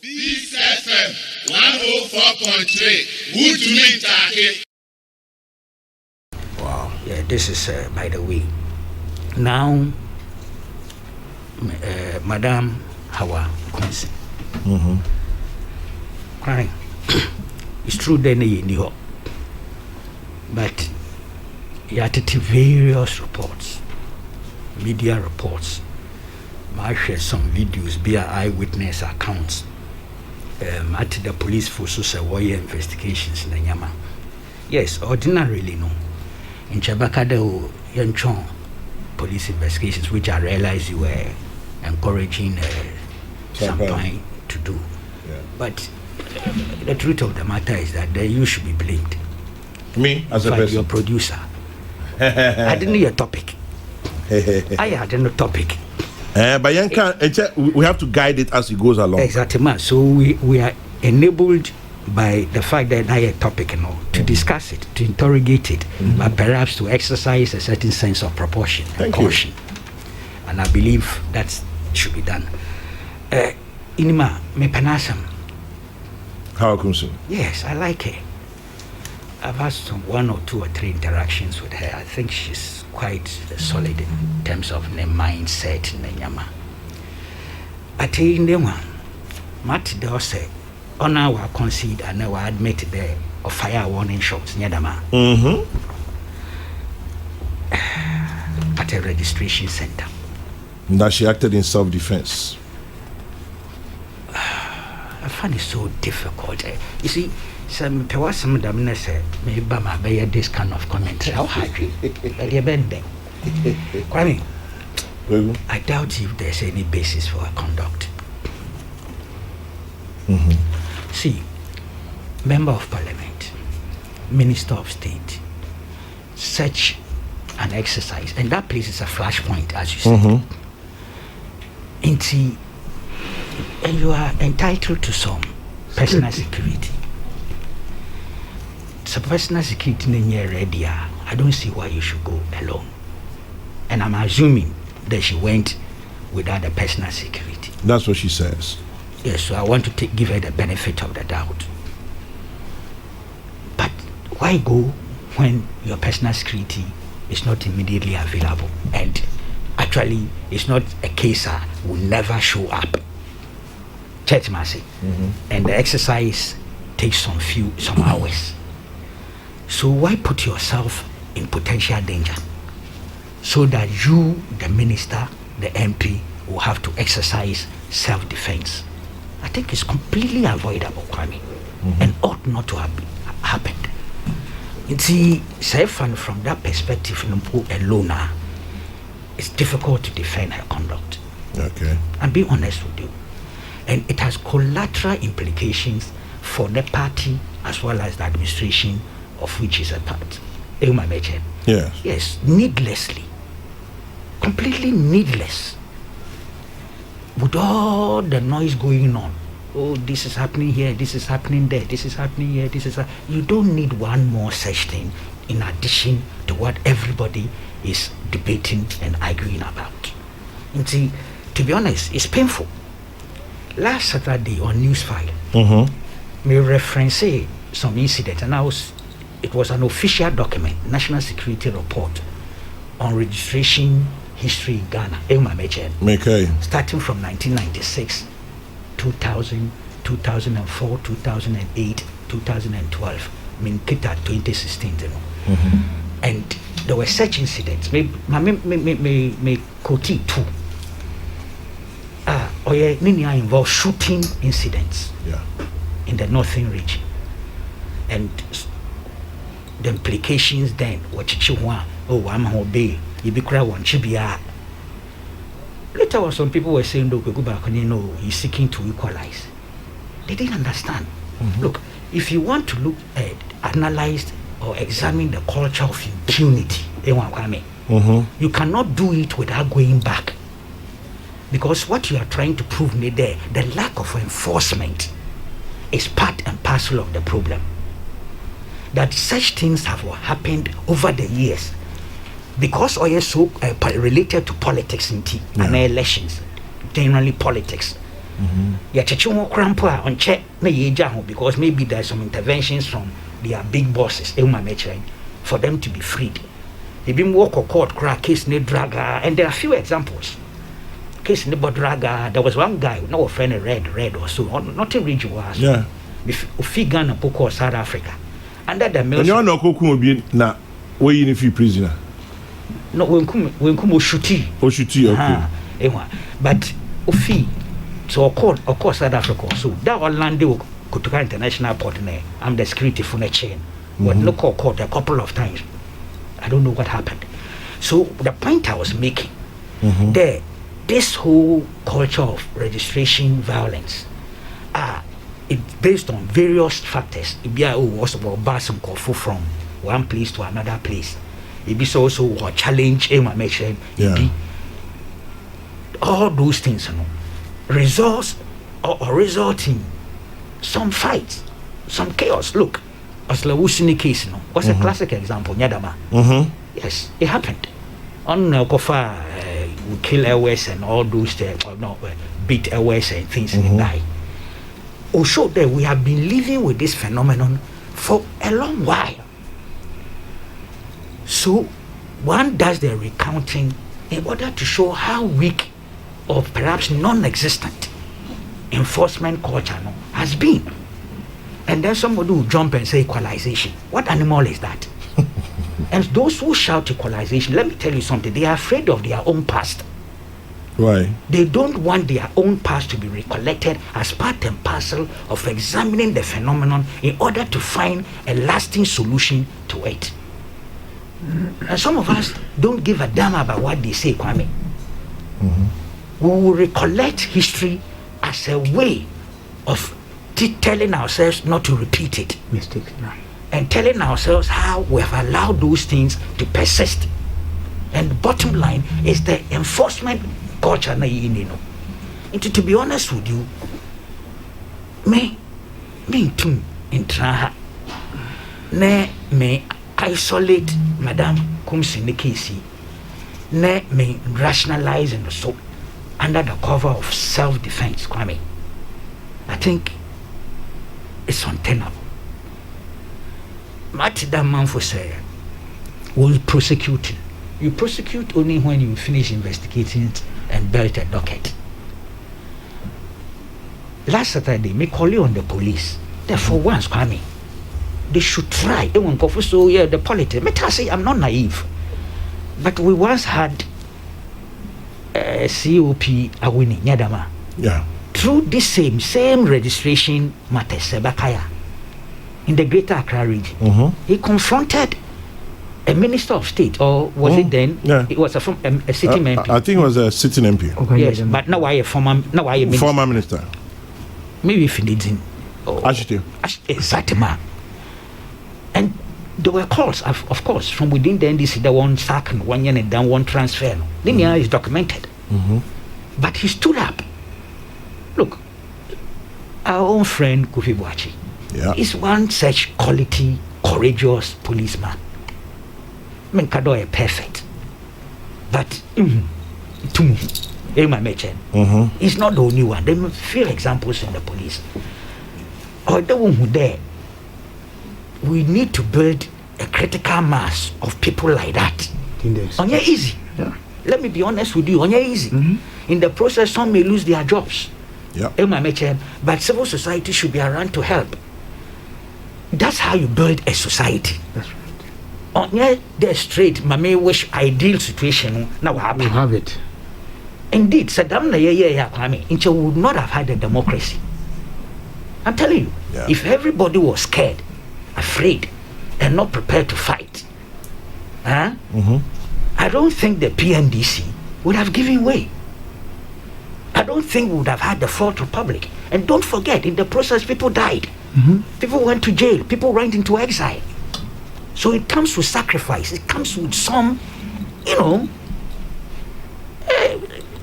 Peace FM 104.3. Who to meet Taki? Wow. Yeah, this is, by the way, now, Madam Hawa Koomson. Crying. It's true, then you knew, but you had to take various reports, media reports. I share some videos, be eyewitness accounts. At the police forces warrior investigations in the Nyama. Yes, ordinarily no. In Chabaka the Yanchon police investigations, which I realized you were encouraging Champagne to do. Yeah. But the truth of the matter is that you should be blamed. Me as a person, your producer. I didn't know your topic. I had no topic. But we have to guide it as it goes along. Exactly, man. So we are enabled by the fact that I had a topic, to discuss it, to interrogate it, but perhaps to exercise a certain sense of proportion and caution. And I believe that should be done. Inima me panasam. Hawa Koomson. Yes, I like her. I've had one or two or three interactions with her. I think she's quite solid in terms of the mindset in the Nyama. But in the one, Matt Dawson, on our concede and I admit there of fire warning shots near the man. At a registration center. That she acted in self-defense. I find it so difficult. You see, some of them say, maybe I bear this kind of commentary. How hard you? Kwame, I doubt if there's any basis for her conduct. See, Member of Parliament, Minister of State, such an exercise, and that place is a flashpoint, as you said. And you are entitled to some personal security. So personal security in your area, I don't see why you should go alone. And I'm assuming that she went without the personal security. That's what she says. Yes, so I want to give her the benefit of the doubt. But why go when your personal security is not immediately available? And actually, it's not a case that will never show up. Church mercy. And the exercise takes some hours. So why put yourself in potential danger so that you, the minister, the MP, will have to exercise self-defense? I think it's completely avoidable, Kwame, and ought not to have happened. You see, from that perspective alone, it's difficult to defend her conduct. Okay. And be honest with you. And it has collateral implications for the party as well as the administration of which is a part. Yes. Yes, needlessly. Completely needless. With all the noise going on. Oh, this is happening here, this is happening there, this is happening here, you don't need one more such thing in addition to what everybody is debating and arguing about. And see, to be honest, it's painful. Last Saturday on Newsfile, we reference some incident, and it was an official document, National Security Report on registration history in Ghana, starting from 1996, 2000, 2004, 2008, 2012, Minkita 2016, and there were such incidents. Me quote two. Ninia involved shooting incidents in the northern region, and the implications then later on some people were saying Kweku Baako, he's seeking to equalize. They didn't understand. Look, if you want to analyze or examine the culture of impunity, you cannot do it without going back. Because what you are trying to prove there, the lack of enforcement is part and parcel of the problem. That such things have happened over the years because so related to politics and elections, generally politics. Yeah, Chichumo Crampa on check na yejaho because maybe there's some interventions from their big bosses, for them to be freed. They've been walk or court crack case ne draga, and there are a few examples. Case ne draga, there was one guy, no friend red or so, not in region was. Yeah. Figan and Poko South Africa. Under the and you're not Kokumo na way in a few prisoner. No, when Kumo Shuti. Oh, Shuti, okay. But Ufi, so of course, South Africa. So that Orlando Kutuka International Port, I'm the security for the chain. But no court a couple of times. I don't know what happened. So the point I was making, this whole culture of registration violence, it's based on various factors. It be was about passing from one place to another place. It be also a challenge. All those things, results or result in some fights, some chaos. Look, Aslawusini case, was a classic example. Nyadama. Yes, it happened. On Kofa, we kill airways and all those beat airways and things and die. Or show that we have been living with this phenomenon for a long while. So one does the recounting in order to show how weak or perhaps non-existent enforcement culture has been. And then somebody will jump and say equalization. What animal is that? And those who shout equalization, let me tell you something, they are afraid of their own past. Why? They don't want their own past to be recollected as part and parcel of examining the phenomenon in order to find a lasting solution to it. And some of us don't give a damn about what they say, Kwame. We will recollect history as a way of telling ourselves not to repeat it. Mistakes, and telling ourselves how we have allowed those things to persist. And the bottom line is the enforcement culture. And to be honest with you, me too in Traha, me isolate Madame Koomson case, me rationalize and so under the cover of self-defense, Kwame. I think it's untenable. What that man for say will prosecute you. You prosecute only when you finish investigating and build a docket. Last Saturday, me call you on the police. Therefore, once, Kwame, they should try. So yeah, the politics. Me say I'm not naive, but we once had COP Awini Nyadama. Yeah. Through this same registration matter, Sebakaya, in the Greater Accra region, he confronted a minister of state, or was it then? Yeah. It was a sitting MP. I think it was a sitting MP. Okay, yes, but now I a former minister. Maybe if he needs him. Exactly. And there were calls, of course, from within the NDC. There one sack and 1 year and then one transfer. Linear is documented. But he stood up. Look, our own friend Kweku Baako is one such quality, courageous policeman. Kado is perfect, but he's not the only one. There are few examples in the police. Or the one who there, we need to build a critical mass of people like that. On your easy. Yeah. Let me be honest with you. On your easy. In the process, some may lose their jobs. But civil society should be around to help. That's how you build a society. That's right. On the straight, Mame wish ideal situation now happen. We have it. Indeed, Saddam Kwame would not have had a democracy. I'm telling you, if everybody was scared, afraid, and not prepared to fight, I don't think the PNDC would have given way. I don't think we would have had the Fourth Republic. And don't forget, in the process, people died. People went to jail. People went into exile. So it comes with sacrifice. It comes with some,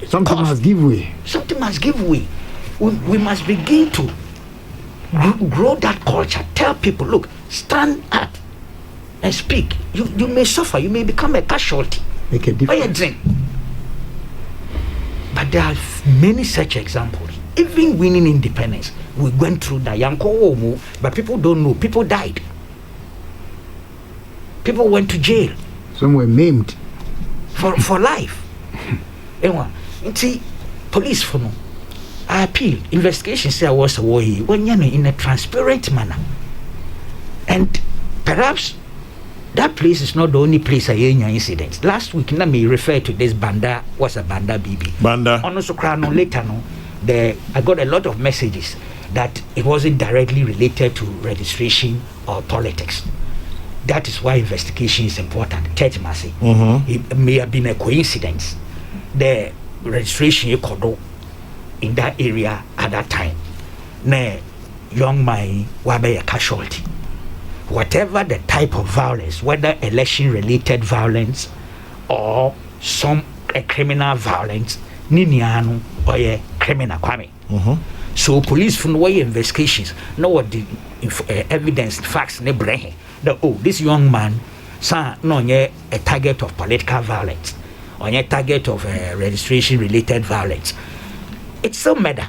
something must give way. Something must give way. We must begin to grow that culture. Tell people, look, stand up and speak. You may suffer. You may become a casualty. Make a difference. But there are many such examples. even winning independence, we went through that Yanko, but people don't know. People died. People went to jail. Some were maimed. For life. See, police for no. I appeal. Investigation say I was a war when you know in a transparent manner. And perhaps that place is not the only place I hear incidents. Last week, I may refer to this Banda, what's a Banda BB. Banda. Also, later, no, I got a lot of messages that it wasn't directly related to registration or politics. That is why investigation is important. It may have been a coincidence. The registration in that area at that time. Ne young man wabe a casualty. Whatever the type of violence, whether election-related violence or some criminal violence, niniano or a criminal crime. So police from way investigations know what the evidence, facts, ne bring. That this young man, no a target of political violence or a target of registration-related violence. It's still murder,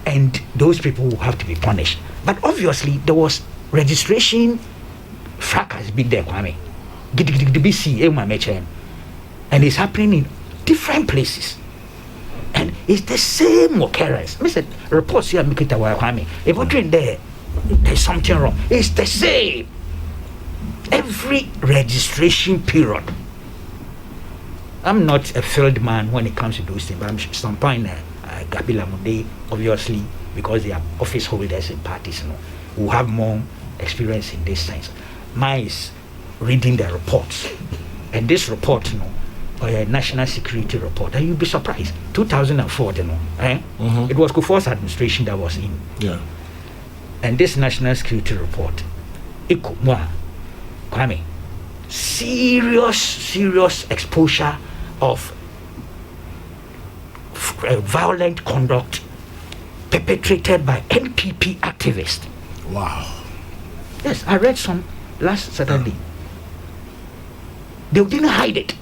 and those people will have to be punished. But obviously, there was registration fracas been there, Kwame. And it's happening in different places. And it's the same occurrence. Mr. Reports here make it aware, Kwame. If you're there, there's something wrong. It's the same. Every registration period. I'm not a field man when it comes to those things, but I'm some point Gabila Munde, obviously, because they are office holders in parties, who have more experience in this sense. Mine is reading the reports. And this report, a national security report, and you'll be surprised. 2004, it was Kufuor's administration that was in. Yeah. And this national security report, Kwame, serious exposure of violent conduct perpetrated by NPP activists. Wow. Yes, I read some last Saturday. They didn't hide it.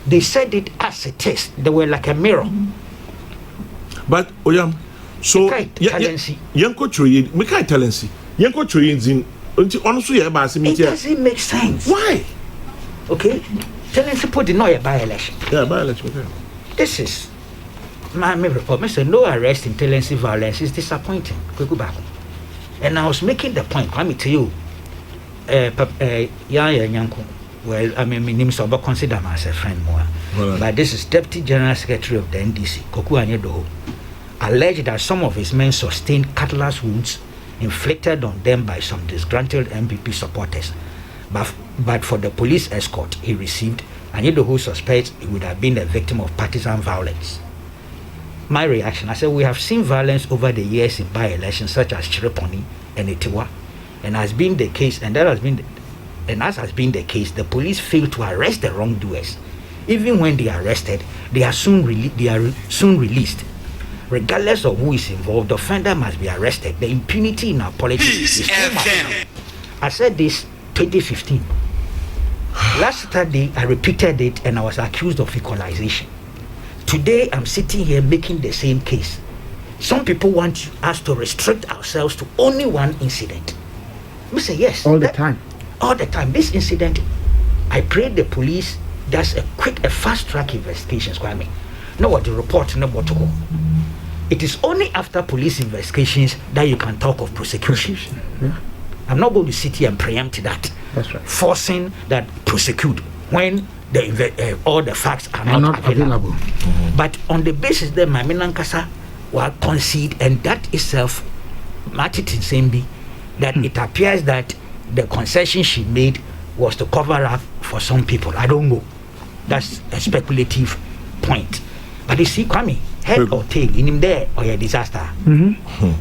They said it as it is. They were like a mirror. But Oyam, so Yanko Troy, Mekai Talensi, Yanko Troy in honestly, it doesn't make sense. Why? Okay, Talensi put the no by-election. Yeah, by-election. Okay. This is my report. Mr. No arrest in Talensi violence is disappointing. Kweku Baako. And I was making the point, coming to you, Yanko. Well, I mean, my name is but consider myself a friend more. But this is Deputy General Secretary of the NDC, Koku Anyedoho, alleged that some of his men sustained cutlass wounds inflicted on them by some disgruntled MPP supporters. But for the police escort he received, Anyedoho suspects he would have been a victim of partisan violence. My reaction, I said, we have seen violence over the years in by-elections such as Chireponi and Etiwa, and as has been the case, as has been the case, the police failed to arrest the wrongdoers. Even when they are arrested, they are soon released. Regardless of who is involved, the offender must be arrested. The impunity in our politics is too much. I said this 2015. Last Saturday, I repeated it and I was accused of equalization. Today, I'm sitting here making the same case. Some people want us to restrict ourselves to only one incident. We say yes. All the time. This incident, I pray the police does a fast-track investigation. Know what the report, know what to go. It is only after police investigations that you can talk of prosecution. Yeah. I'm not going to sit here and preempt that. That's right. Forcing that prosecute when all the facts are not available. Mm-hmm. But on the basis that my Minankasa will concede, and that itself, Martin Sembi, that it appears that the concession she made was to cover up for some people. I don't know. That's a speculative point. But you see, Kwame, head or tail, in him there or a disaster. Mm-hmm.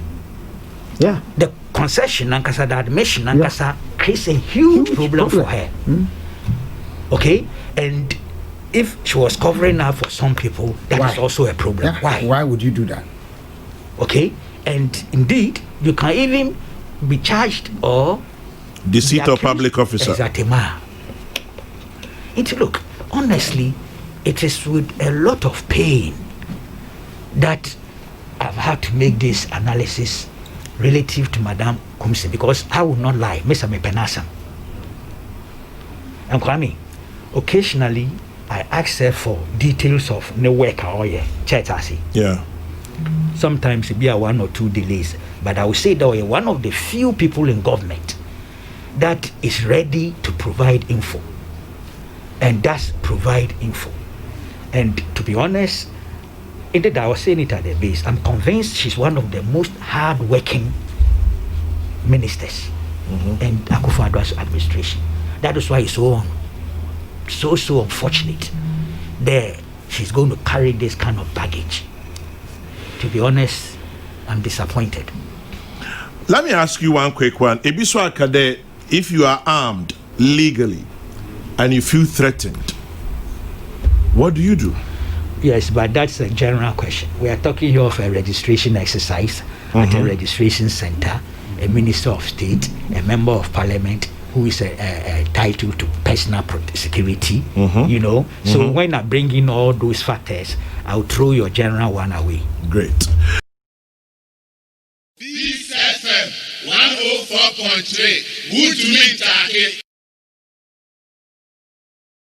Yeah. The concession, Nankasa, the admission, Nankasa, creates a huge problem for her. Mm-hmm. Okay? And if she was covering up for some people, that is also a problem. Yeah. Why would you do that? Okay? And indeed, you can even be charged or deceit of public officer. Exactly. Look, honestly, it is with a lot of pain that I've had to make this analysis relative to Madame Koomson, because I will not lie, Mr. Mepenasam. And Kwame, occasionally I ask her for details of the work or yeah. Sometimes it be a 1 or 2 delays, but I will say that we're one of the few people in government that is ready to provide info, and does provide info. And to be honest, indeed, I was saying it at the base, I'm convinced she's one of the most hard-working ministers in Akufo-Addo's administration. That is why it's so unfortunate that she's going to carry this kind of baggage. To be honest, I'm disappointed. Let me ask you one quick one. Ebiso Akade, if you are armed legally and you feel threatened, what do you do? Yes, but that's a general question. We are talking here of a registration exercise at a registration center, a minister of state, a member of parliament who is entitled to personal security, you know. So when I bring in all those factors, I'll throw your general one away. Great. This FM 104.3. Good to meet you.